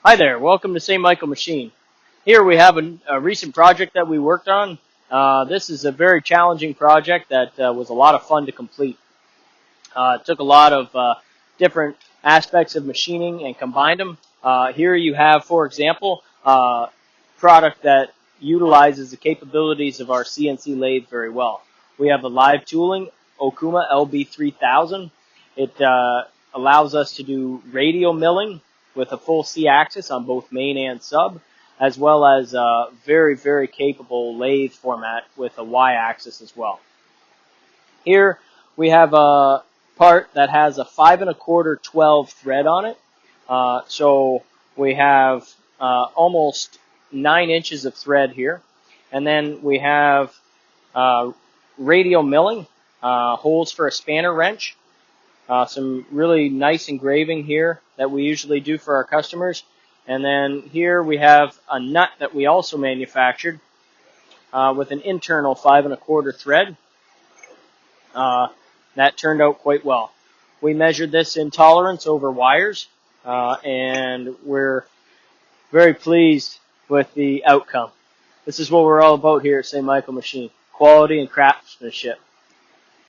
Hi there, welcome to St. Michael Machine. Here we have a recent project that we worked on. This is a very challenging project that was a lot of fun to complete. It took a lot of different aspects of machining and combined them. Here you have, for example, a product that utilizes the capabilities of our CNC lathe very well. We have a live tooling, Okuma LB3000. It allows us to do radial milling with a full C-axis on both main and sub, as well as a very, very capable lathe format with a Y-axis as well. Here we have a part that has a 5 1/4 12 thread on it. So we have almost 9 inches of thread here. And then we have radial milling, holes for a spanner wrench. Some really nice engraving here that we usually do for our customers. And then here we have a nut that we also manufactured with an internal 5 1/4 thread. That turned out quite well. We measured this in tolerance over wires, and we're very pleased with the outcome. This is what we're all about here at St. Michael Machine, quality and craftsmanship.